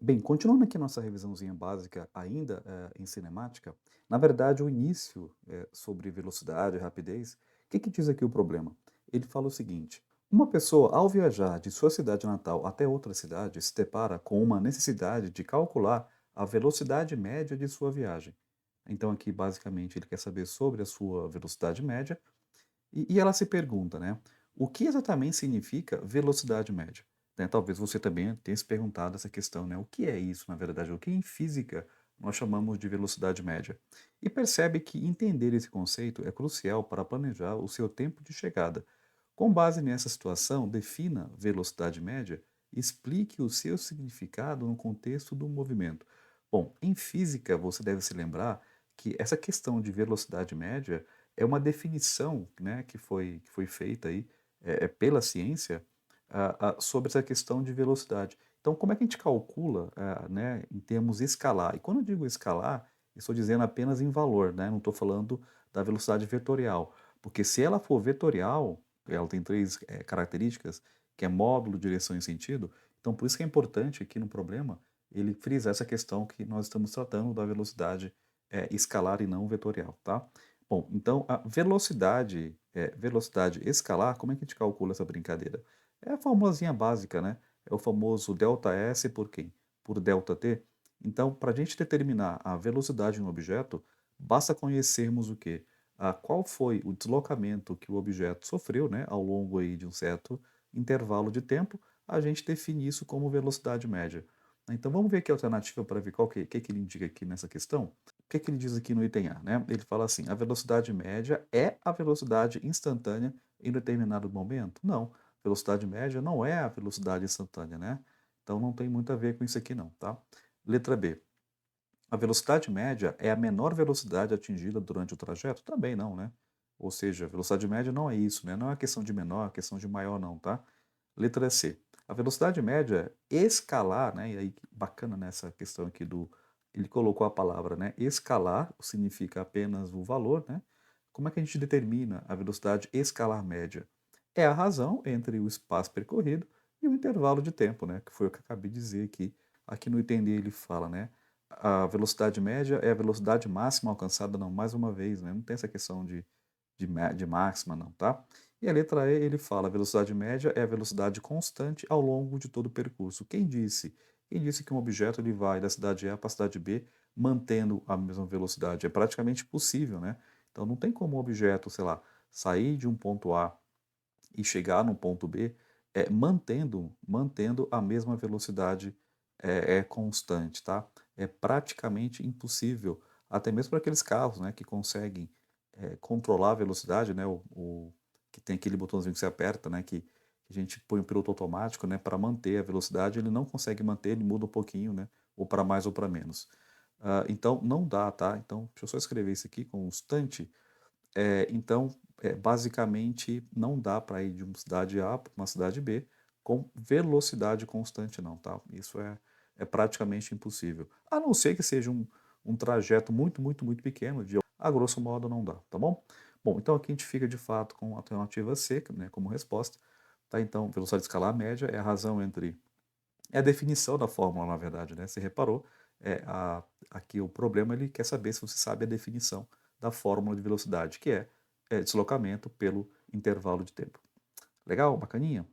Bem, continuando aqui nossa revisãozinha básica ainda, em cinemática, na verdade o início, sobre velocidade e rapidez, o que que diz aqui o problema? Ele fala o seguinte: uma pessoa ao viajar de sua cidade natal até outra cidade se depara com uma necessidade de calcular a velocidade média de sua viagem. Então aqui basicamente ele quer saber sobre a sua velocidade média e ela se pergunta, né, o que exatamente significa velocidade média? Né, talvez você também tenha se perguntado essa questão, né, o que é isso na verdade? O que em física nós chamamos de velocidade média? E percebe que entender esse conceito é crucial para planejar o seu tempo de chegada. Com base nessa situação, defina velocidade média e explique o seu significado no contexto do movimento. Bom, em física você deve se lembrar que essa questão de velocidade média é uma definição, né, que foi feita aí, pela ciência, sobre essa questão de velocidade. Então, como é que a gente calcula, né, em termos escalar? E quando eu digo escalar, eu estou dizendo apenas em valor, né, não estou falando da velocidade vetorial, porque se ela for vetorial, ela tem 3 características, que é módulo, direção e sentido, então por isso que é importante aqui no problema, ele frisar essa questão que nós estamos tratando da velocidade, escalar e não vetorial, tá? Bom, então a velocidade escalar, como é que a gente calcula essa brincadeira? É a formulazinha básica, né, é o famoso ΔS por quem? Por ΔT. Então, para a gente determinar a velocidade de um objeto, basta conhecermos o quê? Qual foi o deslocamento que o objeto sofreu, né, ao longo aí de um certo intervalo de tempo, a gente define isso como velocidade média. Então vamos ver aqui a alternativa para ver qual que ele indica aqui nessa questão? O que que ele diz aqui no item A, né? Ele fala assim: a velocidade média é a velocidade instantânea em determinado momento? Não, velocidade média não é a velocidade instantânea, né? Então não tem muito a ver com isso aqui não, tá? Letra B. A velocidade média é a menor velocidade atingida durante o trajeto? Também não, né? Ou seja, a velocidade média não é isso, né? Não é questão de menor, é questão de maior não, tá? Letra C. A velocidade média escalar, né? E aí, bacana nessa questão aqui do... Ele colocou a palavra, né? Escalar significa apenas o valor, né? Como é que a gente determina a velocidade escalar média? É a razão entre o espaço percorrido e o intervalo de tempo, né? Que foi o que eu acabei de dizer aqui. Aqui no entender ele fala, né? A velocidade média é a velocidade máxima alcançada, não, mais uma vez, né, não tem essa questão de máxima não, tá. E a letra E ele fala: a velocidade média é a velocidade constante ao longo de todo o percurso. Quem disse? Quem disse que um objeto ele vai da cidade A para a cidade B mantendo a mesma velocidade? É praticamente impossível, né. Então não tem como um objeto, sei lá, sair de um ponto A e chegar no ponto B, mantendo a mesma velocidade, constante, tá. É praticamente impossível, até mesmo para aqueles carros, né, que conseguem, controlar a velocidade, né, o que tem aquele botãozinho que você aperta, né, que a gente põe o piloto automático, né, para manter a velocidade, ele não consegue manter, ele muda um pouquinho, né, ou para mais ou para menos. Então não dá, tá. Então deixa eu só escrever isso aqui, constante, então, basicamente, não dá para ir de uma cidade A para uma cidade B com velocidade constante não, tá. Isso é praticamente impossível. A não ser que seja um trajeto muito, muito, muito pequeno, a grosso modo não dá, tá bom? Bom, então aqui a gente fica de fato com a alternativa C, né, como resposta, tá. Então, velocidade escalar média é a razão entre é a definição da fórmula, na verdade, né, você reparou, aqui o problema ele quer saber se você sabe a definição da fórmula de velocidade, que é deslocamento pelo intervalo de tempo. Legal? Bacaninha?